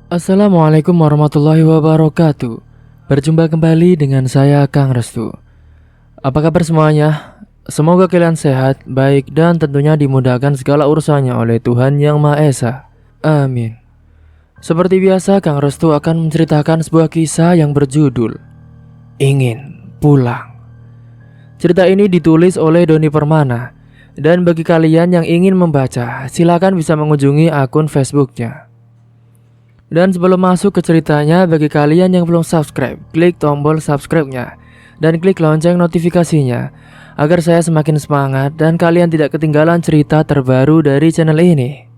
Assalamualaikum warahmatullahi wabarakatuh. Berjumpa kembali dengan saya Kang Restu. Apa kabar semuanya? Semoga kalian sehat, baik dan tentunya dimudahkan segala urusannya oleh Tuhan Yang Maha Esa. Amin. Seperti biasa, Kang Restu akan menceritakan sebuah kisah yang berjudul Ingin Pulang. Cerita ini ditulis oleh Doni Permana. Dan bagi kalian yang ingin membaca, silakan bisa mengunjungi akun Facebooknya. Dan sebelum masuk ke ceritanya, bagi kalian yang belum subscribe, klik tombol subscribe-nya dan klik lonceng notifikasinya agar saya semakin semangat dan kalian tidak ketinggalan cerita terbaru dari channel ini.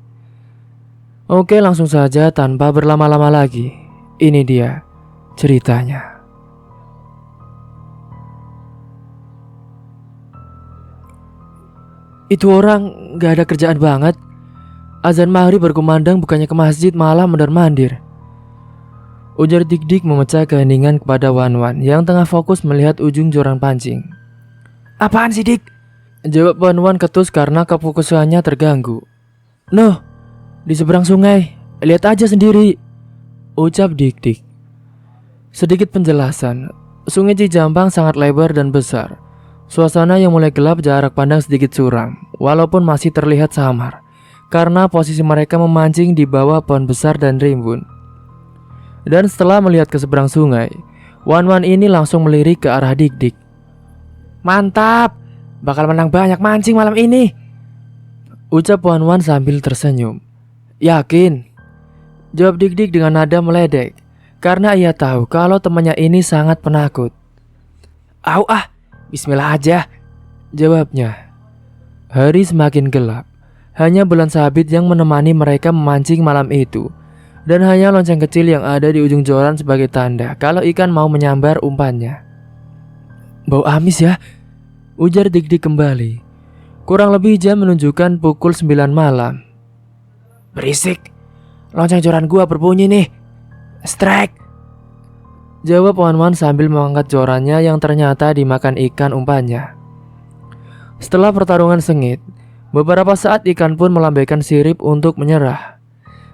Oke, langsung saja tanpa berlama-lama lagi. Ini dia ceritanya. Itu orang gak ada kerjaan banget. Azan maghrib berkumandang, bukannya ke masjid malah mondar-mandir. Ujar Dik-Dik memecah keheningan kepada Wan-Wan yang tengah fokus melihat ujung joran pancing. Apaan sih, Dik? Jawab Wan-Wan ketus karena kefokusannya terganggu. Noh, di seberang sungai, lihat aja sendiri, ucap Dik-Dik. Sedikit penjelasan, Sungai Cijampang sangat lebar dan besar. Suasana yang mulai gelap, jarak pandang sedikit suram, walaupun masih terlihat samar, karena posisi mereka memancing di bawah pohon besar dan rimbun. Dan setelah melihat ke seberang sungai, Wan-Wan ini langsung melirik ke arah Dik-Dik. Mantap, bakal menang banyak mancing malam ini, ucap Wan-Wan sambil tersenyum. Yakin? Jawab Dik-Dik dengan nada meledek, karena ia tahu kalau temannya ini sangat penakut. Bismillah aja, jawabnya. Hari semakin gelap. Hanya bulan sabit yang menemani mereka memancing malam itu. Dan hanya lonceng kecil yang ada di ujung joran sebagai tanda kalau ikan mau menyambar umpannya. Bau amis ya, ujar Dik-Dik kembali. Kurang lebih jam menunjukkan pukul 9 malam. Berisik, lonceng joran gua berbunyi nih. Strike, jawab Wan-Wan sambil mengangkat jorannya yang ternyata dimakan ikan umpannya. Setelah pertarungan sengit, beberapa saat ikan pun melambaikan sirip untuk menyerah.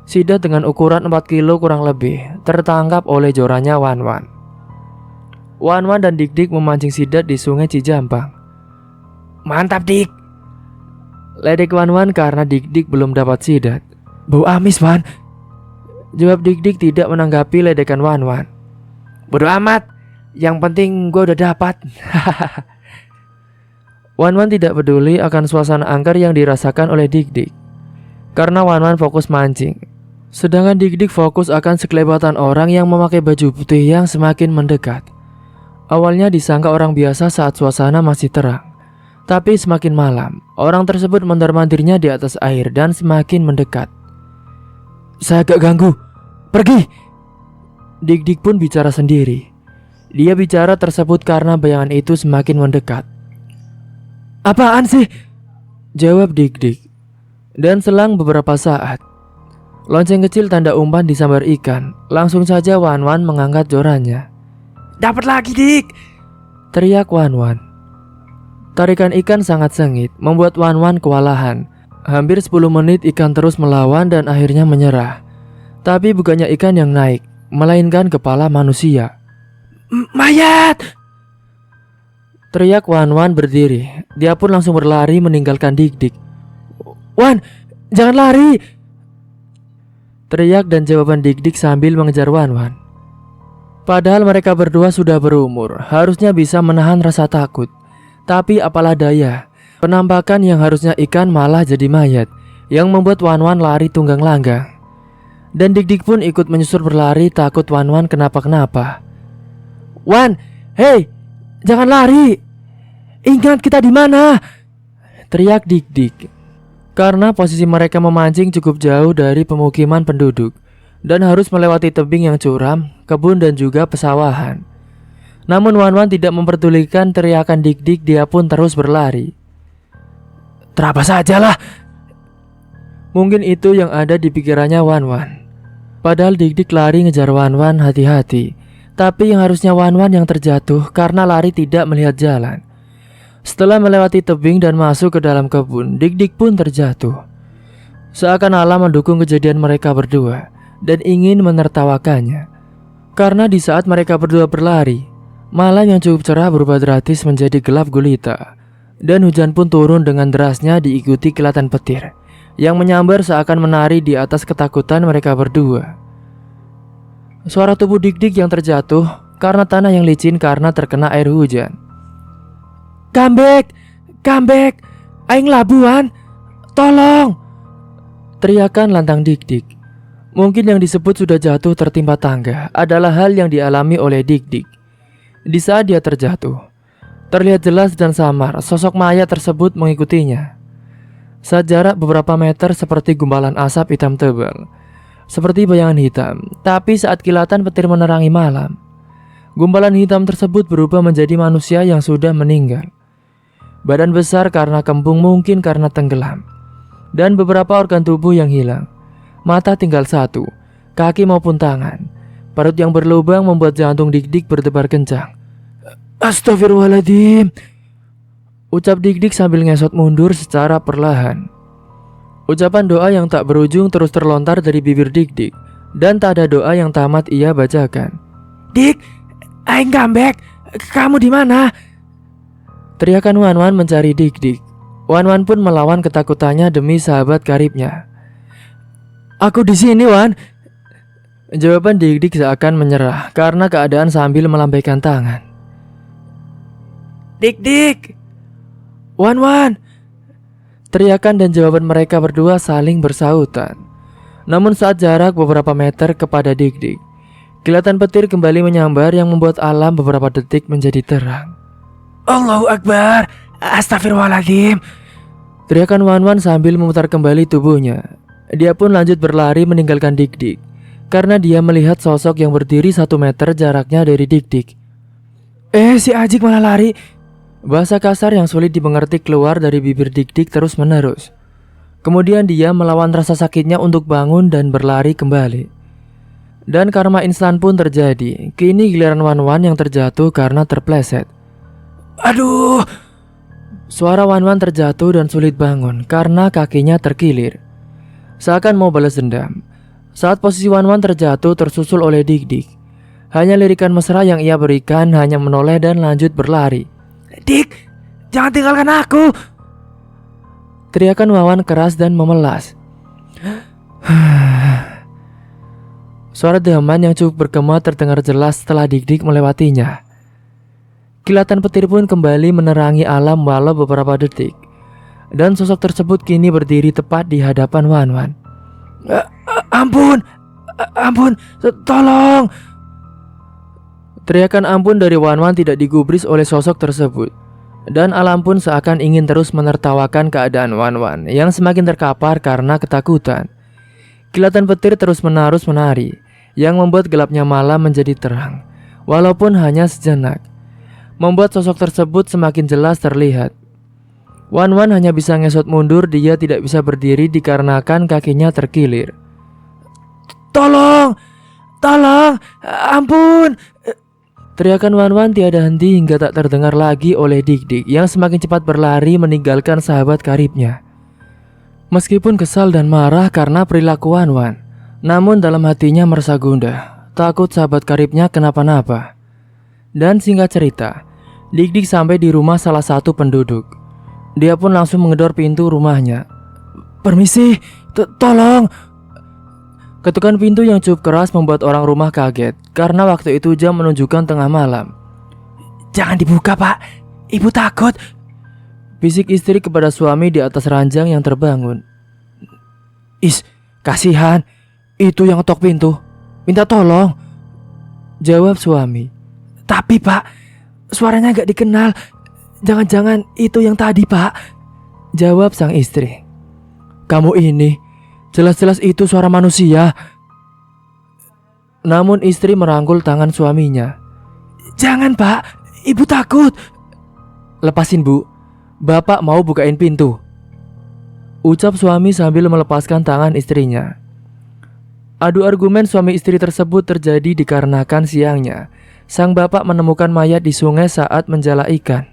Sidat dengan ukuran 4 kilo kurang lebih tertangkap oleh jorannya Wan-Wan. Wan-Wan dan Dik-Dik memancing sidat di Sungai Cijampang. Mantap, Dik, ledek Wan-Wan karena Dik-Dik belum dapat sidat. Bau amis, Wan, jawab Dik-Dik tidak menanggapi ledekan Wan-Wan. Bodo amat, yang penting gue udah dapat. Wan-Wan tidak peduli akan suasana angker yang dirasakan oleh Dik-Dik, karena Wan-Wan fokus mancing, sedangkan Dik-Dik fokus akan sekelebatan orang yang memakai baju putih yang semakin mendekat. Awalnya disangka orang biasa saat suasana masih terang, tapi semakin malam, orang tersebut mondar-mandirnya di atas air dan semakin mendekat. Saya gak ganggu, pergi. Dik-Dik pun bicara sendiri. Dia bicara tersebut karena bayangan itu semakin mendekat. Apaan sih? Jawab Dik-Dik. Dan selang beberapa saat, lonceng kecil tanda umpan disambar ikan. Langsung saja Wan-Wan mengangkat jorannya. Dapat lagi, Dik, teriak Wan-Wan. Tarikan ikan sangat sengit membuat Wan-Wan kewalahan. Hampir 10 menit ikan terus melawan dan akhirnya menyerah. Tapi bukannya ikan yang naik, melainkan kepala manusia. Mayat! Teriak Wan-Wan berdiri. Dia pun langsung berlari meninggalkan Dik-Dik. Wan, jangan lari! Teriak dan jawaban Dik-Dik sambil mengejar Wan-Wan. Padahal mereka berdua sudah berumur, harusnya bisa menahan rasa takut. Tapi apalah daya, penampakan yang harusnya ikan malah jadi mayat, yang membuat Wan-Wan lari tunggang langgang. Dan Dik-Dik pun ikut menyusur berlari takut Wan-Wan kenapa-kenapa. Wan, hei, jangan lari! Ingat kita di mana? Teriak Dik-Dik. Karena posisi mereka memancing cukup jauh dari pemukiman penduduk dan harus melewati tebing yang curam, kebun dan juga pesawahan. Namun Wan-Wan tidak memperdulikan teriakan Dik-Dik, dia pun terus berlari. Terabas sajalah. Mungkin itu yang ada di pikirannya Wan-Wan. Padahal Dik-Dik lari ngejar Wan-Wan hati-hati, tapi yang harusnya Wan-Wan yang terjatuh karena lari tidak melihat jalan. Setelah melewati tebing dan masuk ke dalam kebun, Dik-Dik pun terjatuh. Seakan alam mendukung kejadian mereka berdua, dan ingin menertawakannya. Karena di saat mereka berdua berlari, malam yang cukup cerah berubah drastis menjadi gelap gulita, dan hujan pun turun dengan derasnya diikuti kilatan petir yang menyambar seakan menari di atas ketakutan mereka berdua. Suara tubuh Dik-Dik yang terjatuh karena tanah yang licin karena terkena air hujan. Comeback! Comeback! Aing labuan! Tolong! Teriakan lantang Dik-Dik. Mungkin yang disebut sudah jatuh tertimpa tangga adalah hal yang dialami oleh Dik-Dik. Di saat dia terjatuh, terlihat jelas dan samar sosok mayat tersebut mengikutinya. Saat jarak beberapa meter seperti gumpalan asap hitam tebal, seperti bayangan hitam. Tapi saat kilatan petir menerangi malam, gumpalan hitam tersebut berubah menjadi manusia yang sudah meninggal. Badan besar karena kembung, mungkin karena tenggelam, dan beberapa organ tubuh yang hilang. Mata tinggal satu, kaki maupun tangan. Perut yang berlubang membuat jantung Dik-Dik berdebar kencang. Astagfirullahaladzim, ucap Dik-Dik sambil ngesot mundur secara perlahan. Ucapan doa yang tak berujung terus terlontar dari bibir Dik-Dik, dan tak ada doa yang tamat ia bacakan. Dik, aing comeback. Kamu di mana? Teriakan Wan-Wan mencari Dik-Dik. Wan-Wan pun melawan ketakutannya demi sahabat karibnya. Aku di sini, Wan. Jawaban Dik-Dik seakan menyerah karena keadaan sambil melambaikan tangan. Dik-Dik, Wan-Wan. Teriakan dan jawaban mereka berdua saling bersahutan. Namun saat jarak beberapa meter kepada Dik-Dik, kilatan petir kembali menyambar yang membuat alam beberapa detik menjadi terang. Allahu Akbar, astagfirullahaladzim, teriakan Wan-Wan sambil memutar kembali tubuhnya. Dia pun lanjut berlari meninggalkan Dik-Dik karena dia melihat sosok yang berdiri 1 meter jaraknya dari Dik-Dik. Si Ajik malah lari. Bahasa kasar yang sulit dimengerti keluar dari bibir Dik-Dik terus menerus. Kemudian dia melawan rasa sakitnya untuk bangun dan berlari kembali. Dan karma instan pun terjadi. Kini giliran Wan-Wan yang terjatuh karena terpleset. Aduh! Suara Wan-Wan terjatuh dan sulit bangun karena kakinya terkilir, seakan mau balas dendam. Saat posisi Wan-Wan terjatuh tersusul oleh Dik-Dik, hanya lirikan mesra yang ia berikan hanya menoleh dan lanjut berlari. Dik, jangan tinggalkan aku! Teriakan Wan-Wan keras dan memelas. Suara dehaman yang cukup bergema terdengar jelas setelah Dik-Dik melewatinya. Kilatan petir pun kembali menerangi alam walau beberapa detik, dan sosok tersebut kini berdiri tepat di hadapan Wan-Wan. Ampun, ampun, tolong! Teriakan ampun dari Wan-Wan tidak digubris oleh sosok tersebut, dan alam pun seakan ingin terus menertawakan keadaan Wan-Wan yang semakin terkapar karena ketakutan. Kilatan petir terus menerus menari, yang membuat gelapnya malam menjadi terang, walaupun hanya sejenak, membuat sosok tersebut semakin jelas terlihat. Wan-Wan hanya bisa ngesot mundur, dia tidak bisa berdiri dikarenakan kakinya terkilir. Tolong! Tolong! Ampun! Teriakan Wan-Wan tiada henti hingga tak terdengar lagi oleh Dik-Dik yang semakin cepat berlari meninggalkan sahabat karibnya. Meskipun kesal dan marah karena perilaku Wan-Wan, namun dalam hatinya merasa gundah, takut sahabat karibnya kenapa-napa. Dan singkat cerita, Dik-Dik sampai di rumah salah satu penduduk. Dia pun langsung menggedor pintu rumahnya. Permisi, tolong. Ketukan pintu yang cukup keras membuat orang rumah kaget karena waktu itu jam menunjukkan tengah malam. Jangan dibuka, Pak. Ibu takut, bisik istri kepada suami di atas ranjang yang terbangun. Kasihan. Itu yang ngetok pintu. Minta tolong, jawab suami. Tapi, Pak, suaranya gak dikenal. Jangan-jangan itu yang tadi, Pak, jawab sang istri. Kamu ini, jelas-jelas itu suara manusia. Namun istri merangkul tangan suaminya. Jangan, Pak, ibu takut. Lepasin, Bu, Bapak mau bukain pintu, ucap suami sambil melepaskan tangan istrinya. Adu argumen suami istri tersebut terjadi dikarenakan siangnya sang bapak menemukan mayat di sungai saat menjala ikan.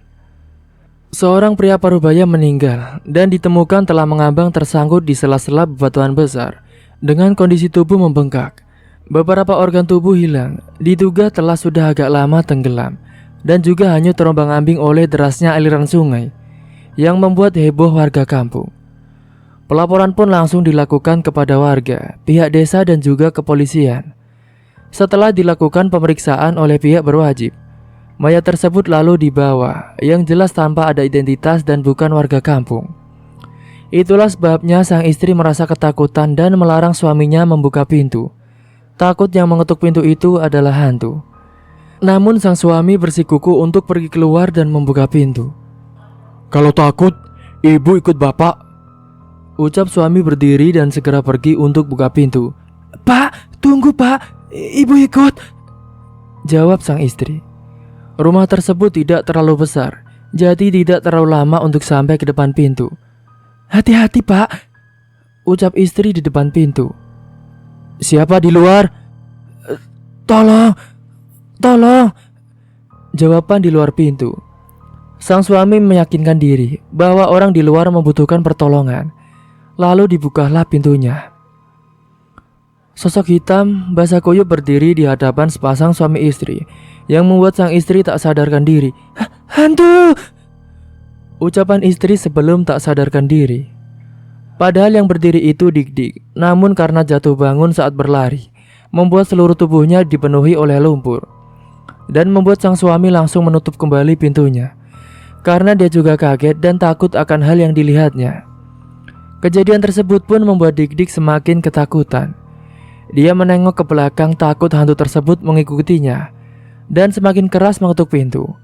Seorang pria parubaya meninggal dan ditemukan telah mengambang tersangkut di sela-sela bebatuan besar Dengan kondisi tubuh membengkak, beberapa organ tubuh hilang, diduga telah sudah agak lama tenggelam, dan juga hanyut terombang-ambing oleh derasnya aliran sungai, yang membuat heboh warga kampung. Pelaporan pun langsung dilakukan kepada warga, pihak desa dan juga kepolisian. Setelah dilakukan pemeriksaan oleh pihak berwajib, mayat tersebut lalu dibawa, yang jelas tanpa ada identitas dan bukan warga kampung. Itulah sebabnya sang istri merasa ketakutan dan melarang suaminya membuka pintu. Takut yang mengetuk pintu itu adalah hantu. Namun sang suami bersikukuh untuk pergi keluar dan membuka pintu. Kalau takut, ibu ikut bapak, ucap suami berdiri dan segera pergi untuk buka pintu. Pak, tunggu pak, ibu ikut, jawab sang istri. Rumah tersebut tidak terlalu besar, jadi tidak terlalu lama untuk sampai ke depan pintu. Hati-hati pak, ucap istri di depan pintu. Siapa di luar? Tolong, jawaban di luar pintu. Sang suami meyakinkan diri bahwa orang di luar membutuhkan pertolongan. Lalu dibukalah pintunya. Sosok hitam basah kuyup berdiri di hadapan sepasang suami istri, yang membuat sang istri tak sadarkan diri. Hantu! Ucapan istri sebelum tak sadarkan diri. Padahal yang berdiri itu Dik-Dik, namun karena jatuh bangun saat berlari, membuat seluruh tubuhnya dipenuhi oleh lumpur, dan membuat sang suami langsung menutup kembali pintunya, karena dia juga kaget dan takut akan hal yang dilihatnya. Kejadian tersebut pun membuat Dik-Dik semakin ketakutan. Dia menengok ke belakang takut hantu tersebut mengikutinya, dan semakin keras mengetuk pintu.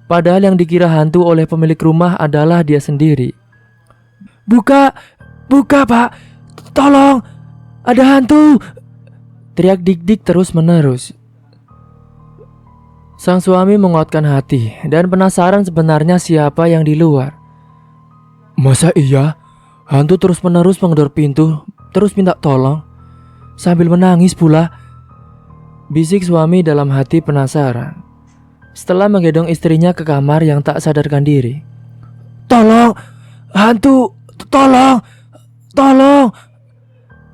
Padahal yang dikira hantu oleh pemilik rumah adalah dia sendiri. Buka pak, tolong, ada hantu, teriak Dik-Dik terus menerus. Sang suami menguatkan hati dan penasaran sebenarnya siapa yang di luar. Masa iya? Hantu terus menerus menggedor pintu, terus minta tolong, sambil menangis pula, bisik suami dalam hati penasaran. Setelah menggendong istrinya ke kamar yang tak sadarkan diri. Tolong, hantu, tolong,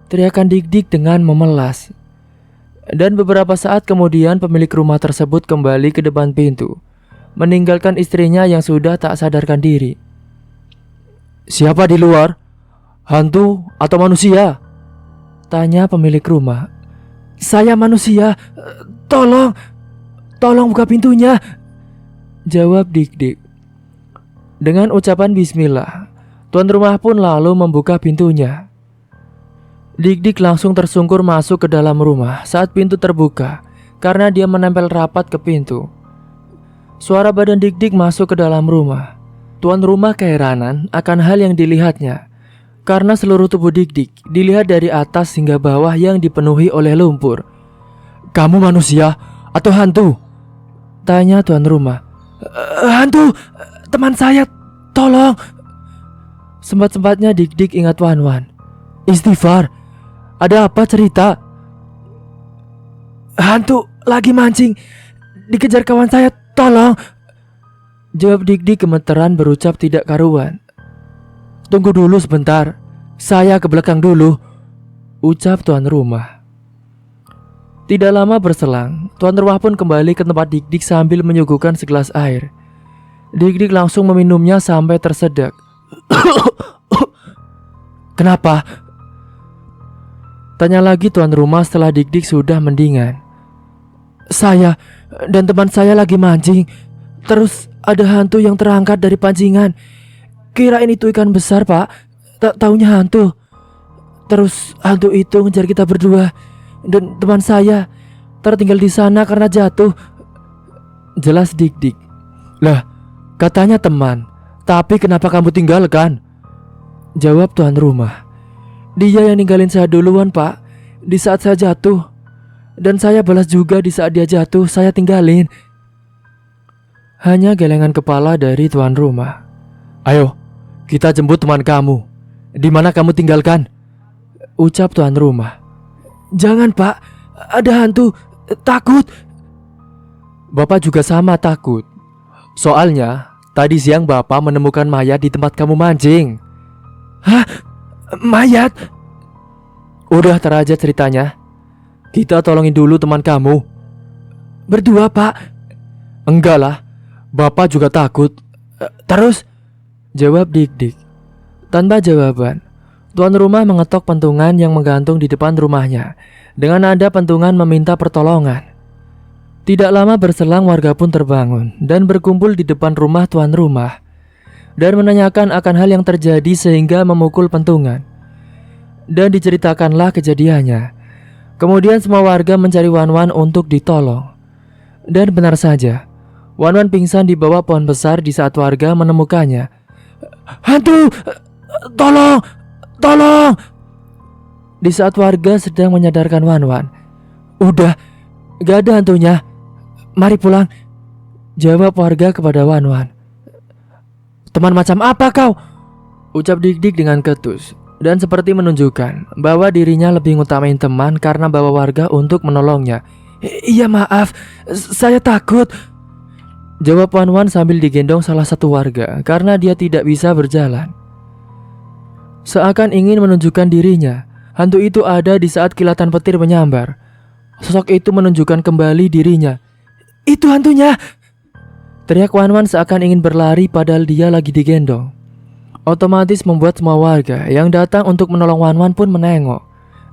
teriakan Dik-Dik dengan memelas. Dan beberapa saat kemudian pemilik rumah tersebut kembali ke depan pintu, meninggalkan istrinya yang sudah tak sadarkan diri. Siapa di luar? Hantu atau manusia? Tanya pemilik rumah. Saya manusia, tolong buka pintunya, jawab Dik-Dik. Dengan ucapan bismillah, tuan rumah pun lalu membuka pintunya. Dik-Dik langsung tersungkur masuk ke dalam rumah saat pintu terbuka karena dia menempel rapat ke pintu. Suara badan Dik-Dik masuk ke dalam rumah. Tuan rumah keheranan akan hal yang dilihatnya, karena seluruh tubuh Dik-Dik dilihat dari atas hingga bawah yang dipenuhi oleh lumpur. Kamu manusia atau hantu? Tanya tuan rumah. Hantu, teman saya, tolong. Sempat-sempatnya Dik-Dik ingat Wan-Wan. Istighfar, ada apa cerita? Hantu lagi mancing, dikejar kawan saya, tolong, jawab Dik-Dik gemeteran berucap tidak karuan. Tunggu dulu sebentar, saya ke belakang dulu, ucap tuan rumah. Tidak lama berselang, tuan rumah pun kembali ke tempat Dik-Dik sambil menyuguhkan segelas air. Dik-Dik langsung meminumnya sampai tersedak. Kenapa? Tanya lagi tuan rumah setelah Dik-Dik sudah mendingan. Saya dan teman saya lagi mancing, terus ada hantu yang terangkat dari pancingan. Kirain itu ikan besar pak, tak taunya hantu. Terus hantu itu ngejar kita berdua, dan teman saya tertinggal di sana karena jatuh, jelas Dik-Dik. Lah, katanya teman, tapi kenapa kamu tinggalkan? Jawab tuan rumah. Dia yang ninggalin saya duluan pak, di saat saya jatuh, dan saya balas juga di saat dia jatuh, saya tinggalin. Hanya gelengan kepala dari tuan rumah. Ayo, kita jemput teman kamu. Di mana kamu tinggalkan? Ucap tuan rumah. Jangan pak, ada hantu, takut. Bapak juga sama takut. Soalnya tadi siang bapak menemukan mayat di tempat kamu mancing. Hah? Mayat? Udah teraja ceritanya. Kita tolongin dulu teman kamu. Berdua, Pak. Enggak lah, bapak juga takut. Terus? Jawab Dik-Dik. Tanpa jawaban, tuan rumah mengetok pentungan yang menggantung di depan rumahnya. Dengan nada pentungan meminta pertolongan. Tidak lama berselang warga pun terbangun dan berkumpul di depan rumah tuan rumah dan menanyakan akan hal yang terjadi sehingga memukul pentungan. Dan diceritakanlah kejadiannya. Kemudian semua warga mencari Wan-Wan untuk ditolong. Dan benar saja, Wan-Wan pingsan di bawah pohon besar di saat warga menemukannya. Hantu! Tolong! Tolong! Di saat warga sedang menyadarkan Wan-Wan. Udah, gak ada hantunya. Mari pulang. Jawab warga kepada Wan-Wan. Teman macam apa kau? Ucap Dik-Dik dengan ketus dan seperti menunjukkan bahwa dirinya lebih ngutamain teman karena bawa warga untuk menolongnya. Iya maaf, saya takut. Jawab Wan-Wan sambil digendong salah satu warga karena dia tidak bisa berjalan. Seakan ingin menunjukkan dirinya, hantu itu ada di saat kilatan petir menyambar. Sosok itu menunjukkan kembali dirinya. Itu hantunya! Teriak Wan-Wan seakan ingin berlari padahal dia lagi digendong. Otomatis membuat semua warga yang datang untuk menolong Wan-Wan pun menengok.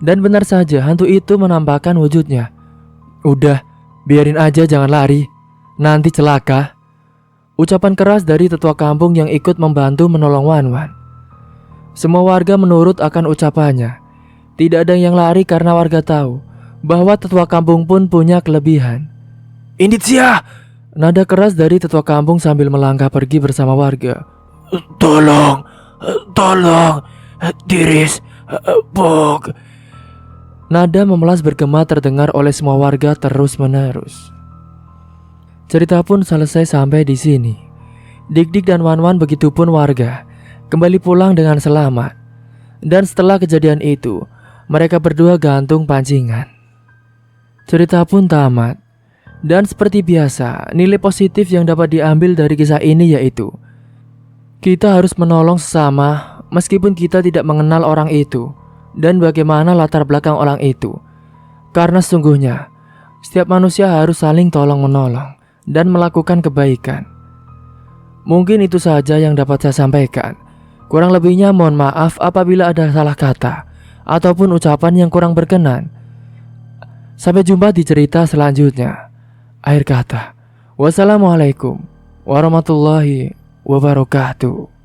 Dan benar saja hantu itu menampakkan wujudnya. Udah, biarin aja jangan lari. Nanti celaka. Ucapan keras dari tetua kampung yang ikut membantu menolong Wan-Wan. Semua warga menurut akan ucapannya. Tidak ada yang lari karena warga tahu bahwa tetua kampung pun punya kelebihan. Inditsia! Nada keras dari tetua kampung sambil melangkah pergi bersama warga. Tolong, tolong, Tiris, Bog. Nada memelas bergema terdengar oleh semua warga terus-menerus. Cerita pun selesai sampai di sini. Dik-Dik dan Wan-Wan begitupun warga kembali pulang dengan selamat. Dan setelah kejadian itu, mereka berdua gantung pancingan. Cerita pun tamat. Dan seperti biasa, nilai positif yang dapat diambil dari kisah ini yaitu kita harus menolong sesama meskipun kita tidak mengenal orang itu dan bagaimana latar belakang orang itu. Karena sesungguhnya setiap manusia harus saling tolong-menolong dan melakukan kebaikan. Mungkin itu saja yang dapat saya sampaikan. Kurang lebihnya mohon maaf apabila ada salah kata ataupun ucapan yang kurang berkenan. Sampai jumpa di cerita selanjutnya. Akhir kata, wassalamualaikum warahmatullahi wabarakatuh.